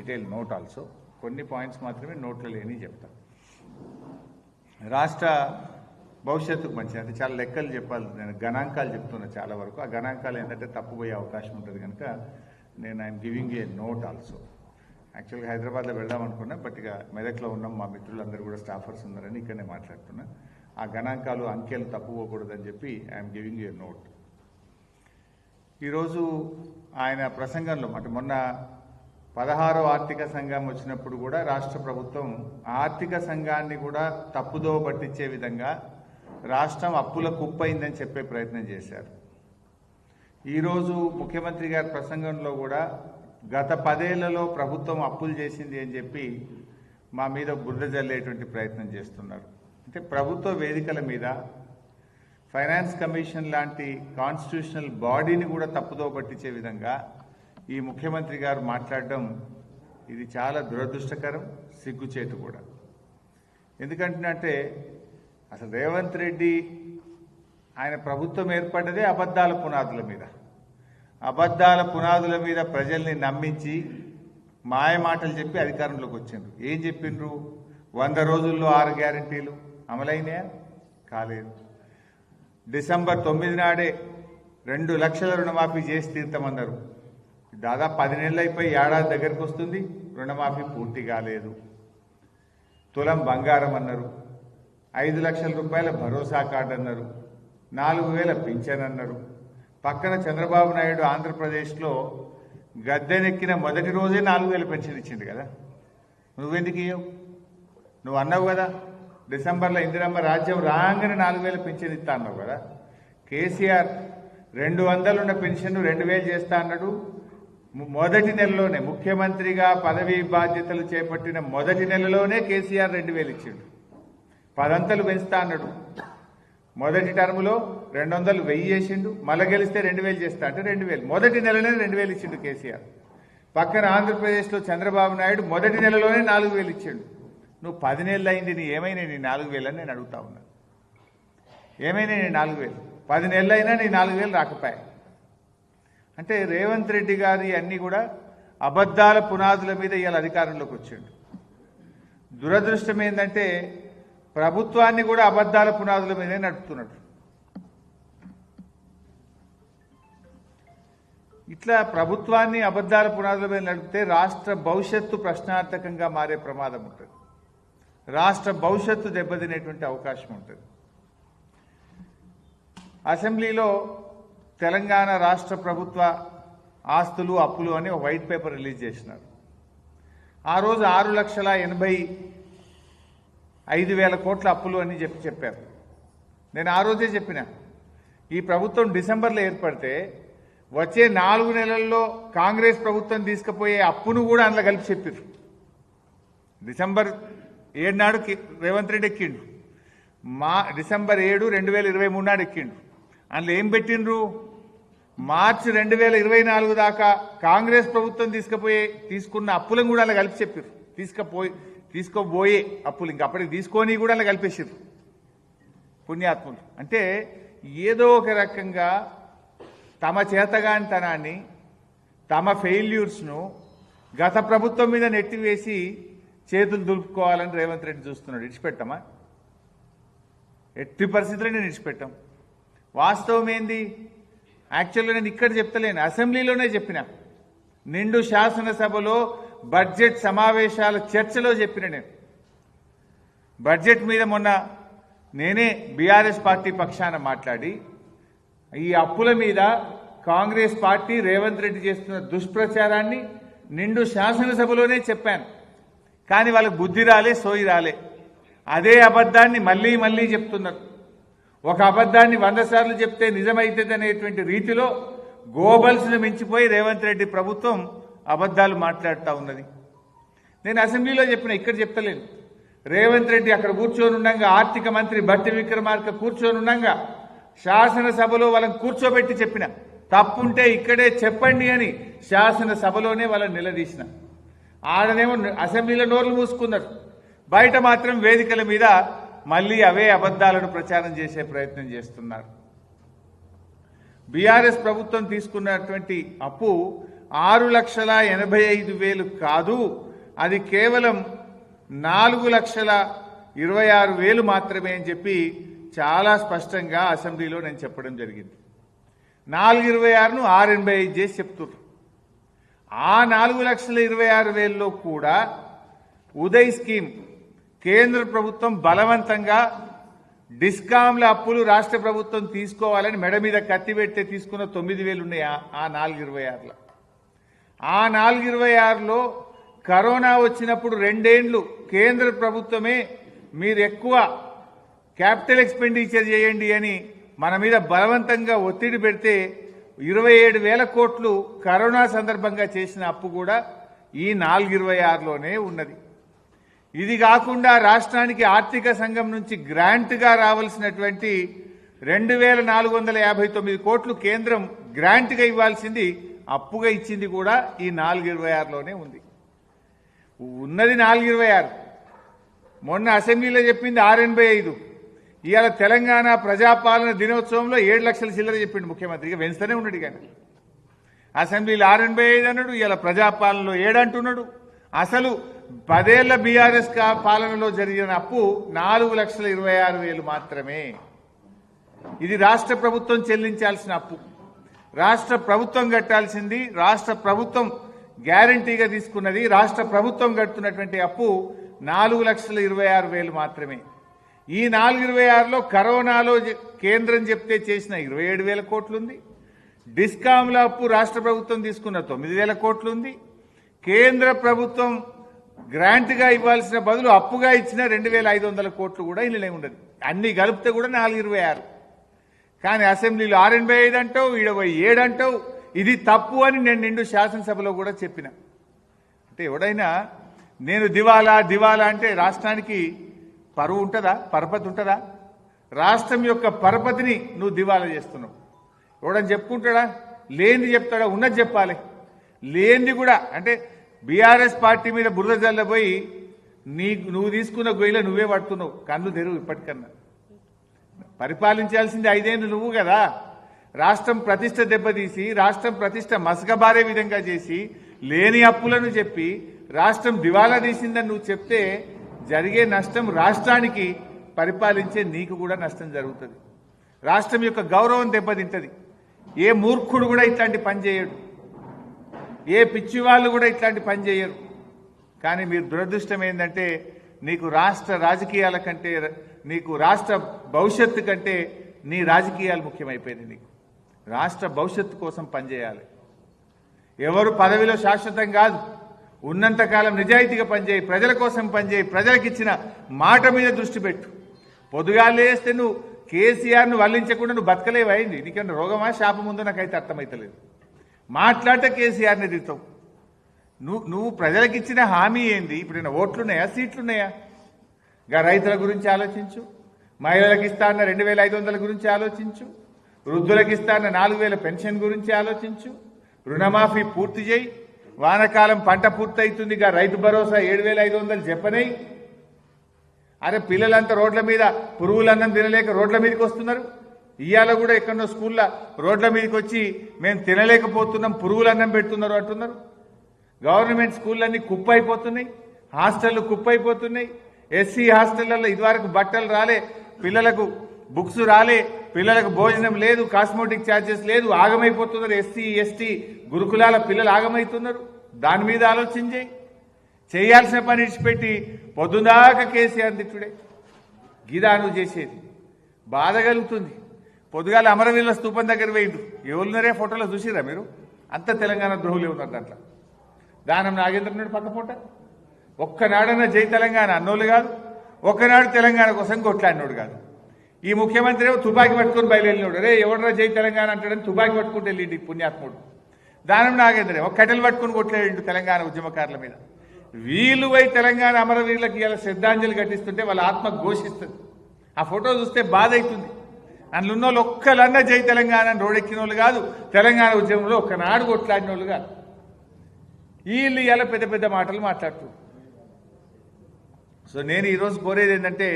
Detail note also. కొన్ని points మాత్రమే నోట్లో లేని చెప్తా. రాష్ట్ర భవిష్యత్తుకు మంచిది అంటే చాలా లెక్కలు చెప్పాలి, నేను గణాంకాలు చెప్తున్నా చాలా వరకు. ఆ గణాంకాలు ఏంటంటే తప్పుపోయే అవకాశం ఉంటుంది కనుక నేను I'm giving a note also. యాక్చువల్గా హైదరాబాద్లో వెళ్దాం అనుకున్నా, బట్ ఇక మెదక్లో ఉన్నాం, మా మిత్రులందరూ కూడా స్టాఫర్స్ ఉన్నారని ఇక్కడనే మాట్లాడుతున్నా. ఆ గణాంకాలు అంకెలు తప్పుపోకూడదని చెప్పి ఐఎమ్ గివింగ్ ఏ నోట్. ఈరోజు ఆయన ప్రసంగంలో అంటే మొన్న 16వ ఆర్థిక సంఘం వచ్చినప్పుడు కూడా రాష్ట్ర ప్రభుత్వం ఆర్థిక సంఘాన్ని కూడా తప్పుదో పట్టించే విధంగా రాష్ట్రం అప్పుల కుప్పైందని చెప్పే ప్రయత్నం చేశారు. ఈరోజు ముఖ్యమంత్రి గారి ప్రసంగంలో కూడా గత 10 ఏళ్లలో ప్రభుత్వం అప్పులు చేసింది అని చెప్పి మా మీద బురద జల్లేటువంటి ప్రయత్నం చేస్తున్నారు. అంటే ప్రభుత్వ వేదికల మీద ఫైనాన్స్ కమిషన్ లాంటి కాన్స్టిట్యూషనల్ బాడీని కూడా తప్పుదో పట్టించే విధంగా ఈ ముఖ్యమంత్రి గారు మాట్లాడడం ఇది చాలా దురదృష్టకరం, సిగ్గుచేటు కూడా. ఎందుకంటే అసలు రేవంత్ రెడ్డి ఆయన ప్రభుత్వం ఏర్పడ్డదే అబద్ధాల పునాదుల మీద. అబద్ధాల పునాదుల మీద ప్రజల్ని నమ్మించి మాయ మాటలు చెప్పి అధికారంలోకి వచ్చిండ్రు. ఏం చెప్పిండ్రు? 100 రోజుల్లో 6 గ్యారంటీలు అమలైనాయా? కాలేదు. డిసెంబర్ 9 నాడే 2 లక్షల రుణమాఫీ చేసి తీర్థమన్నారు. దాదాపు 10 నెలలు అయిపోయి ఏడాది దగ్గరకు వస్తుంది, రుణమాఫీ పూర్తి కాలేదు. తులం బంగారం అన్నారు, 5 లక్షల రూపాయల భరోసా కార్డు అన్నారు, 4,000 పింఛన్ అన్నారు. పక్కన చంద్రబాబు నాయుడు ఆంధ్రప్రదేశ్లో గద్దెనెక్కిన మొదటి రోజే 4,000 పెన్షన్ ఇచ్చిండు కదా. నువ్వెందుకు ఇవ్వవు? నువ్వు అన్నావు కదా డిసెంబర్లో ఇందిరమ్మ రాజ్యం రాగానే 4,000 పెన్షన్ ఇస్తా అన్నావు కదా. కేసీఆర్ 200 ఉన్న పెన్షన్ 2,000 చేస్తా అన్నాడు. మొదటి నెలలోనే ముఖ్యమంత్రిగా పదవీ బాధ్యతలు చేపట్టిన మొదటి నెలలోనే కేసీఆర్ 2,000 ఇచ్చిండు. 10 అంతలు పెంచుతా అన్నాడు. మొదటి టర్ములో 200 1000 చేసిండు, మళ్ళీ గెలిస్తే 2,000 చేస్తా అంటే 2,000 మొదటి నెలలోనే 2,000 ఇచ్చిండు కేసీఆర్. పక్కన ఆంధ్రప్రదేశ్లో చంద్రబాబు నాయుడు మొదటి నెలలోనే 4,000 ఇచ్చిండు. నువ్వు 10 నెలలు అయింది, నీ ఏమైనా నీ 4,000 అని నేను అడుగుతా ఉన్నా. ఏమైనా నీ 4,000? 10 నెలలు అయినా నీ 4,000 రాకపోయా. అంటే రేవంత్ రెడ్డి గారి అన్నీ కూడా అబద్ధాల పునాదుల మీద ఇవాళ అధికారంలోకి వచ్చిండు. దురదృష్టం ఏంటంటే ప్రభుత్వాన్ని కూడా అబద్ధాల పునాదుల మీదే నడుపుతున్నాడు. ఇట్లా ప్రభుత్వాన్ని అబద్ధాల పునాదుల మీద నడిపితే రాష్ట్ర భవిష్యత్తు ప్రశ్నార్థకంగా మారే ప్రమాదం ఉంటుంది. రాష్ట్ర భవిష్యత్తు దెబ్బతినేటువంటి అవకాశం ఉంటుంది. అసెంబ్లీలో తెలంగాణ రాష్ట్ర ప్రభుత్వ ఆస్తులు అప్పులు అని ఒక వైట్ పేపర్ రిలీజ్ చేసినారు. ఆ రోజు 6,85,000 కోట్ల అప్పులు అని చెప్పారు. నేను ఆ రోజే చెప్పిన ఈ ప్రభుత్వం డిసెంబర్లో ఏర్పడితే వచ్చే 4 నెలల్లో కాంగ్రెస్ ప్రభుత్వం తీసుకుపోయే అప్పును కూడా అందులో కలిపి చెప్పారు. డిసెంబర్ 7 నాడు రేవంత్ రెడ్డి ఎక్కిండు, డిసెంబర్ 7, 2023 నాడు ఎక్కిండు. అందులో ఏం పెట్టిండ్రు? మార్చి 2024 దాకా కాంగ్రెస్ ప్రభుత్వం తీసుకున్న అప్పులను కూడా అలా కలిపి చెప్పారు. తీసుకోబోయే అప్పులు ఇంకా అప్పటికి తీసుకొని కూడా అలా కలిపేసారు పుణ్యాత్ములు. అంటే ఏదో ఒక రకంగా తమ చేతగానితనాన్ని, తమ ఫెయిల్యూర్స్ను గత ప్రభుత్వం మీద నెట్టివేసి చేతులు దులుపుకోవాలని రేవంత్ రెడ్డి చూస్తున్నాడు. ఇడిచిపెట్టమా? ఎట్టి పరిస్థితుల్లో నేను ఇడిచిపెట్టాం. వాస్తవం ఏంది? యాక్చువల్గా నేను ఇక్కడ చెప్తలేను, అసెంబ్లీలోనే చెప్పిన. నిండు శాసనసభలో బడ్జెట్ సమావేశాల చర్చలో చెప్పిన నేను. బడ్జెట్ మీద మొన్న నేనే బీఆర్ఎస్ పార్టీ పక్షాన మాట్లాడి ఈ అప్పుల మీద కాంగ్రెస్ పార్టీ రేవంత్ రెడ్డి చేస్తున్న దుష్ప్రచారాన్ని నిండు శాసనసభలోనే చెప్పాను. కానీ వాళ్ళకు బుద్ధి రాలే, సోయి రాలే. అదే అబద్ధాన్ని మళ్ళీ మళ్ళీ చెప్తున్నారు. ఒక అబద్ధాన్ని 100 సార్లు చెప్తే నిజమైతుంది అనేటువంటి రీతిలో గోబల్స్ను మించిపోయి రేవంత్ రెడ్డి ప్రభుత్వం అబద్ధాలు మాట్లాడుతూ ఉన్నది. నేను అసెంబ్లీలో చెప్పిన, ఇక్కడ చెప్తలేను. రేవంత్ రెడ్డి అక్కడ కూర్చొని ఉండగా, ఆర్థిక మంత్రి బట్టి విక్రమార్క కూర్చొని ఉండగా శాసనసభలో వాళ్ళని కూర్చోబెట్టి చెప్పిన, తప్పుంటే ఇక్కడే చెప్పండి అని శాసనసభలోనే వాళ్ళని నిలదీసిన. ఆడనేమో అసెంబ్లీలో నోర్లు మూసుకున్నారు, బయట మాత్రం వేదికల మీద మళ్ళీ అవే అబద్ధాలను ప్రచారం చేసే ప్రయత్నం చేస్తున్నారు. బీఆర్ఎస్ ప్రభుత్వం తీసుకున్నటువంటి అప్పు 6,85,000 కాదు, అది కేవలం 4,26,000 మాత్రమే అని చెప్పి చాలా స్పష్టంగా అసెంబ్లీలో నేను చెప్పడం జరిగింది. 4,26,000ను 6,85 చేసి చెప్తున్నారు. ఆ 4,26,000లో కూడా ఉదయ్ స్కీమ్ కేంద్ర ప్రభుత్వం బలవంతంగా డిస్కాంల అప్పులు రాష్ట్ర ప్రభుత్వం తీసుకోవాలని మెడ మీద కత్తి పెడితే తీసుకున్న 9,000 ఉన్నాయి. ఆ 4,26లో ఆ 4,26లో కరోనా వచ్చినప్పుడు 2 ఏళ్లు కేంద్ర ప్రభుత్వమే మీరు ఎక్కువ క్యాపిటల్ ఎక్స్పెండిచర్ చేయండి అని మన మీద బలవంతంగా ఒత్తిడి పెడితే 27,000 కోట్లు కరోనా సందర్భంగా చేసిన అప్పు కూడా ఈ 4,26లోనే ఉన్నది. ఇది కాకుండా రాష్ట్రానికి ఆర్థిక సంఘం నుంచి గ్రాంట్గా రావాల్సినటువంటి 2,459 కోట్లు కేంద్రం గ్రాంట్గా ఇవ్వాల్సింది అప్పుగా ఇచ్చింది కూడా ఈ 4,26లోనే ఉంది. ఉన్నది 4,26. మొన్న అసెంబ్లీలో చెప్పింది 6,85. ఇవాళ తెలంగాణ ప్రజాపాలన దినోత్సవంలో 7 లక్షల చిల్లర చెప్పిండు ముఖ్యమంత్రిగా, వెంచనే ఉన్నాడు. కానీ అసెంబ్లీలో 6,85 అన్నాడు, ఇవాళ ప్రజాపాలనలో 7 అంటున్నాడు. అసలు 10 ఏళ్ల బీఆర్ఎస్ పాలనలో జరిగిన అప్పు 4,26,000 మాత్రమే. ఇది రాష్ట్ర ప్రభుత్వం చెల్లించాల్సిన అప్పు, రాష్ట్ర ప్రభుత్వం కట్టాల్సింది, రాష్ట్ర ప్రభుత్వం గ్యారంటీగా తీసుకున్నది, రాష్ట్ర ప్రభుత్వం కడుతున్నటువంటి అప్పు 4,26,000 మాత్రమే. ఈ 4,26లో కరోనాలో కేంద్రం చెప్తే చేసిన 27,000 కోట్లుంది. డిస్కాంల అప్పు రాష్ట్ర ప్రభుత్వం తీసుకున్న 9,000 కోట్లుంది. కేంద్ర ప్రభుత్వం గ్రాంట్గా ఇవ్వాల్సిన బదులు అప్పుగా ఇచ్చిన 2,500 కోట్లు కూడా ఇళ్ళనే ఉండదు. అన్ని కలిపితే కూడా 4,26. కానీ అసెంబ్లీలో 6,85 అంటావు, ఈడ 7 అంటావు. ఇది తప్పు అని నేను నిండు శాసనసభలో కూడా చెప్పిన. అంటే ఎవడైనా నేను దివాలా దివాలా అంటే రాష్ట్రానికి పరువు ఉంటుందా, పరపతి ఉంటుందా? రాష్ట్రం యొక్క పరపతిని నువ్వు దివాలా చేస్తున్నావు. ఎవడని చెప్పుకుంటాడా? లేనిది చెప్తాడా? ఉన్నది చెప్పాలి. లేనిది కూడా అంటే బీఆర్ఎస్ పార్టీ మీద బురద జల్లబోయి నువ్వు తీసుకున్న గొయ్యిలో నువ్వే పడుతున్నావు. కన్ను తెరువు ఇప్పటికన్నా. పరిపాలించాల్సింది 5 ఏళ్ళు నువ్వు కదా. రాష్ట్రం ప్రతిష్ట దెబ్బతీసి, రాష్ట్రం ప్రతిష్ట మసకబారే విధంగా చేసి, లేని అప్పులను చెప్పి రాష్ట్రం దివాలా తీసిందని నువ్వు చెప్తే జరిగే నష్టం రాష్ట్రానికి, పరిపాలించే నీకు కూడా నష్టం జరుగుతుంది. రాష్ట్రం యొక్క గౌరవం దెబ్బతింటది. ఏ మూర్ఖుడు కూడా ఇట్లాంటి పని చేయడు, ఏ పిచ్చి వాళ్ళు కూడా ఇట్లాంటి పని చేయరు. కానీ మీరు దురదృష్టం ఏంటంటే నీకు రాష్ట్ర రాజకీయాల కంటే, నీకు రాష్ట్ర భవిష్యత్తు కంటే నీ రాజకీయాలు ముఖ్యమైపోయింది. నీకు రాష్ట్ర భవిష్యత్తు కోసం పనిచేయాలి. ఎవరు పదవిలో శాశ్వతం కాదు. ఉన్నంతకాలం నిజాయితీగా పనిచేయి, ప్రజల కోసం పనిచేయి, ప్రజలకు ఇచ్చిన మాట మీద దృష్టి పెట్టు. పొద్దుగాలేస్తే నువ్వు కేసీఆర్ను వల్లించకుండా నువ్వు బతకలేవైంది. నీకేమన్నా రోగమా శాపం ఉందో నాకైతే అర్థమవుతలేదు. మాట్లాడితే కేసీఆర్ని తిడతావు. నువ్వు ప్రజలకు ఇచ్చిన హామీ ఏంది? ఇప్పుడు ఓట్లున్నాయా, సీట్లున్నాయా? గా రైతుల గురించి ఆలోచించు, మహిళలకు ఇస్తా అన్న 2,500 గురించి ఆలోచించు, వృద్ధులకు ఇస్తా అన్న 4,000 పెన్షన్ గురించి ఆలోచించు, రుణమాఫీ పూర్తి చేయి, వానకాలం పంట పూర్తయితుందిగా రైతు భరోసా 7,500 చెప్పనై. అరే పిల్లలంతా రోడ్ల మీద పురుగులన్నం తినలేక రోడ్ల మీదకి వస్తున్నారు. ఇవాళ కూడా ఎక్కడో స్కూల్లో రోడ్ల మీదకి వచ్చి మేము తినలేకపోతున్నాం, పురుగులన్నం పెడుతున్నారు అంటున్నారు. గవర్నమెంట్ స్కూళ్ళన్నీ కుప్ప అయిపోతున్నాయి, హాస్టళ్లు కుప్ప అయిపోతున్నాయి. ఎస్సీ హాస్టళ్లలో ఇదివరకు బట్టలు రాలే, పిల్లలకు బుక్స్ రాలే, పిల్లలకు భోజనం లేదు, కాస్మోటిక్ ఛార్జెస్ లేదు, ఆగమైపోతున్నారు. ఎస్సీ ఎస్టీ గురుకులాల పిల్లలు ఆగమవుతున్నారు. దాని మీద ఆలోచన చేయాల్సిన పని ఇచ్చిపెట్టి పొద్దుదాకా కేసీఆర్ తిట్టుడే గిదా నువ్వు చేసేది. బాధ కలుగుతుంది. పొద్దుగాల అమరవీరుల స్తూపం దగ్గర వేయండు. ఎవరున్నారే ఫోటోలో చూసిరా మీరు? అంత తెలంగాణ ద్రోహులే ఉన్నారు దాంట్లో. దానం నాగేంద్రనాడు పక్క పూట ఒక్కనాడన్నా జై తెలంగాణ అన్నోళ్ళు కాదు, ఒక్కనాడు తెలంగాణ కోసం కొట్లాడినోడు కాదు. ఈ ముఖ్యమంత్రి ఏమో తుపాకీ పట్టుకుని బయలుదేరినోడు. రే ఎవడరా జై తెలంగాణ అంటాడని తుపాకీ పట్టుకుంటూ వెళ్ళిండి పుణ్యాత్ముడు. దానం నాగేంద్ర ఒక కట్టెలు పట్టుకుని కొట్లాడిండు తెలంగాణ ఉద్యమకారుల మీద. వీళ్ళు పోయి తెలంగాణ అమరవీరులకు ఇలా శ్రద్ధాంజలి ఘటిస్తుంటే వాళ్ళ ఆత్మ ఘోషిస్తుంది. ఆ ఫోటో చూస్తే బాధ అవుతుంది. అందులో ఉన్న వాళ్ళు ఒక్కలన్నా జై తెలంగాణ అని రోడెక్కిన వాళ్ళు కాదు, తెలంగాణ ఉద్యమంలో ఒక్కనాడు కొట్లాడిన వాళ్ళు కాదు. వీళ్ళు ఇలా పెద్ద పెద్ద మాటలు మాట్లాడుతున్నారు. సో నేను ఈరోజు కోరేది ఏంటంటే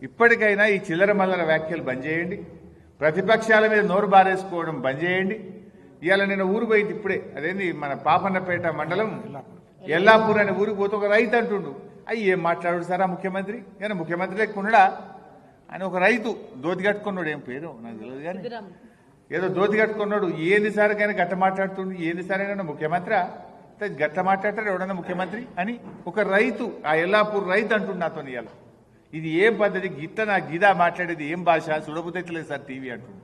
ఇప్పటికైనా ఈ చిల్లర మల్లర వ్యాఖ్యలు బంద్ చేయండి. ప్రతిపక్షాల మీద నోరు బారేసుకోవడం బంద్ చేయండి. ఇవాళ నేను ఊరు పోయింది ఇప్పుడే, అదేంది మన పాపన్నపేట మండలం ఎల్లాపూర్ అనే ఊరికి పోతే ఒక రైతు అంటుండు, అయ్యి ఏం మాట్లాడు సార్ ఆ ముఖ్యమంత్రి, ఏమైనా ముఖ్యమంత్రి లేకున్నాడా అని. ఒక రైతు దోతి కట్టుకున్నాడు, ఏం పేరు నాకు తెలియదు కానీ ఏదో దోతి కట్టుకున్నాడు. ఏంది సార్ కానీ గట్ట మాట్లాడుతుండు, ఏంది సార్ అయినా ముఖ్యమంత్రి గట్ట మాట్లాడతారు ఎవడన్నా ముఖ్యమంత్రి అని ఒక రైతు, ఆ ఎల్లాపూర్ రైతు అంటుండు నాతో. ఇవాళ ఇది ఏం పద్ధతి, గిట్ట నా గిదా మాట్లాడేది ఏం భాష, చూడబుద్దలేదు సార్ టీవీ అంటుండు.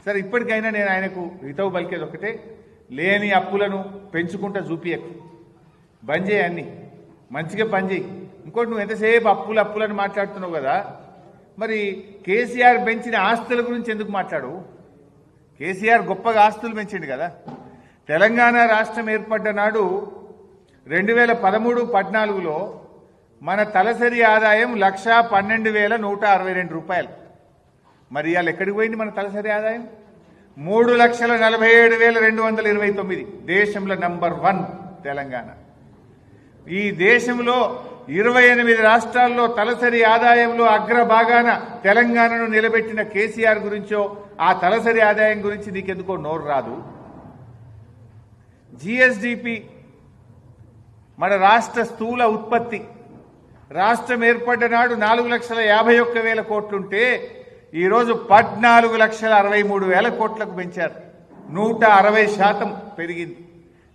సరే ఇప్పటికైనా నేను ఆయనకు హితవు పలికేది ఒకటే, లేని అప్పులను పెంచుకుంటా చూపియకు, బంద్ చేయి, అన్ని మంచిగా పని చేయి. ఇంకోటి నువ్వు ఎంతసేపు అప్పులను మాట్లాడుతున్నావు కదా, మరి కేసీఆర్ పెంచిన ఆస్తుల గురించి ఎందుకు మాట్లాడు? కేసీఆర్ గొప్పగా ఆస్తులు పెంచిండు కదా. తెలంగాణ రాష్ట్రం ఏర్పడ్డ నాడు 2013-14లో మన తలసరి ఆదాయం 1,12,162 రూపాయలు. మరి ఇవాళ ఎక్కడికి పోయింది మన తలసరి ఆదాయం? 3,47,229. దేశంలో నంబర్ 1 తెలంగాణ. ఈ దేశంలో 28 రాష్ట్రాల్లో తలసరి ఆదాయంలో అగ్రభాగాన తెలంగాణను నిలబెట్టిన కేసీఆర్ గురించో ఆ తలసరి ఆదాయం గురించి నీకెందుకో నోరు రాదు. జిఎస్డిపి మన రాష్ట్ర స్థూల ఉత్పత్తి రాష్ట్రం ఏర్పడ్డ నాడు 4,51,000 కోట్లుంటే ఈరోజు 14,63,000 కోట్లకు పెంచారు. 160% పెరిగింది.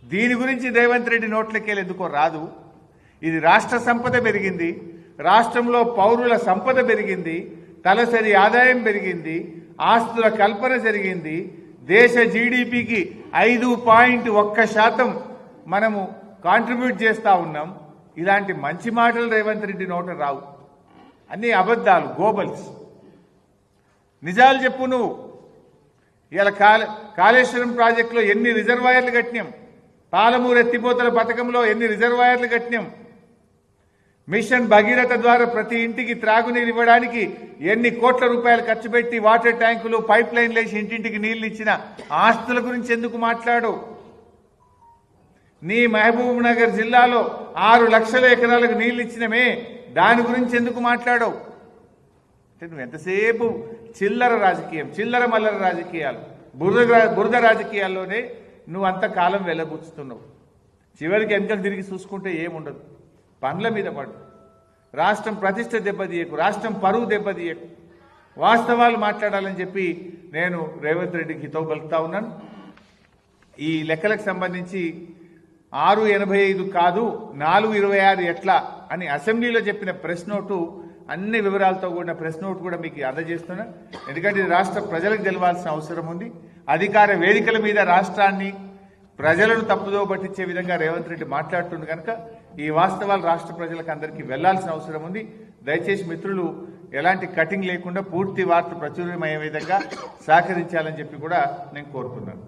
దీని గురించి రేవంత్ రెడ్డి నోట్లకెళ్ళి ఎందుకో రాదు. ఇది రాష్ట్ర సంపద పెరిగింది, రాష్ట్రంలో పౌరుల సంపద పెరిగింది, తలసరి ఆదాయం పెరిగింది, ఆస్తుల కల్పన జరిగింది, దేశ జీడిపికి 5.1% మనము కాంట్రిబ్యూట్ చేస్తా ఉన్నాం. ఇలాంటి మంచి మాటలు రేవంత్ రెడ్డి నోట రావు, అన్ని అబద్ధాలు, గోబల్స్. నిజాలు చెప్పు నువ్వు. ఇలా కాళేశ్వరం ప్రాజెక్టులో ఎన్ని రిజర్వాయర్లు కట్టినాం, పాలమూరు ఎత్తిపోతల పథకంలో ఎన్ని రిజర్వాయర్లు కట్టినాం, మిషన్ భగీరథ ద్వారా ప్రతి ఇంటికి త్రాగునీరు ఇవ్వడానికి ఎన్ని కోట్ల రూపాయలు ఖర్చు పెట్టి వాటర్ ట్యాంకులు, పైప్ లైన్లు వేసి ఇంటింటికి నీళ్లు ఇచ్చిన ఆస్తుల గురించి ఎందుకు మాట్లాడు? నీ మహబూబ్ నగర్ జిల్లాలో 6 లక్షల ఎకరాలకు నీళ్లు ఇచ్చినమే, దాని గురించి ఎందుకు మాట్లాడవు? అంటే నువ్వు ఎంతసేపు చిల్లర రాజకీయం, చిల్లర మల్లర రాజకీయాలు, బురద రాజకీయాల్లోనే నువ్వు అంతకాలం వెళ్ళబుచ్చుతున్నావు. చివరికి వెనకలు తిరిగి చూసుకుంటే ఏముండదు. పనుల మీద పడు. రాష్ట్రం ప్రతిష్ట దెబ్బతీయకు, రాష్ట్రం పరువు దెబ్బతీయకు. వాస్తవాలు మాట్లాడాలని చెప్పి నేను రేవంత్ రెడ్డికి హితవు పలుకుతా ఉన్నాను. ఈ లెక్కలకు సంబంధించి 6.85 కాదు 4.26 ఎట్లా అని అసెంబ్లీలో చెప్పిన ప్రెస్ నోటు, అన్ని వివరాలతో కూడిన ప్రెస్ నోట్ కూడా మీకు అందజేస్తున్నా. ఎందుకంటే ఇది రాష్ట్ర ప్రజలకు తెలవాల్సిన అవసరం ఉంది. అధికార వేదికల మీద రాష్ట్రాన్ని, ప్రజలను తప్పుదో పట్టించే విధంగా రేవంత్ రెడ్డి మాట్లాడుతుంది కనుక ఈ వాస్తవాలు రాష్ట్ర ప్రజలకు అందరికీ వెళ్లాల్సిన అవసరం ఉంది. దయచేసి మిత్రులు ఎలాంటి కటింగ్ లేకుండా పూర్తి వార్త ప్రచురమయ్యే విధంగా సహకరించాలని చెప్పి కూడా నేను కోరుతున్నాను.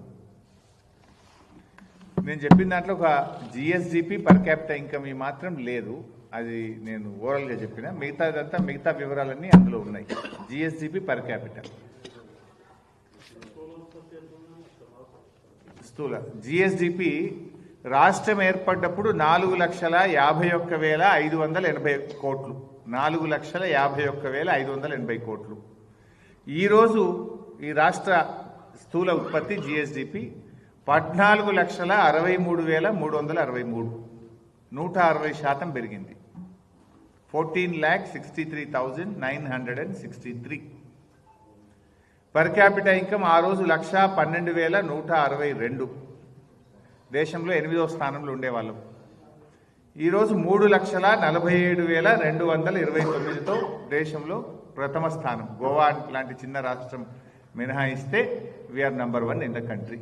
నేను చెప్పిన దాంట్లో ఒక జిఎస్డిపి పర్ క్యాపిటల్ ఇన్కమ్ మాత్రం లేదు, అది నేను ఓవరాల్గా చెప్పిన. మిగతా వివరాలన్నీ అందులో ఉన్నాయి. జిఎస్డిపి పర్ క్యాపిటల్ స్థూల జిఎస్డిపి రాష్ట్రం ఏర్పడ్డప్పుడు 4,51,580 కోట్లు. 4,51,580 కోట్లు. ఈరోజు ఈ రాష్ట్ర స్థూల ఉత్పత్తి జిఎస్డిపి 14,63,363, 160% పెరిగింది. 14,63,963. పర్ క్యాపిటల్ ఇన్కమ్ ఆ రోజు 1,12,162. దేశంలో 8వ స్థానంలో ఉండేవాళ్ళం. ఈరోజు 3,47,229తో దేశంలో ప్రథమ స్థానం. గోవా లాంటి చిన్న రాష్ట్రం మినహాయిస్తే వీఆర్ నంబర్ 1 ఇన్ ద కంట్రీ.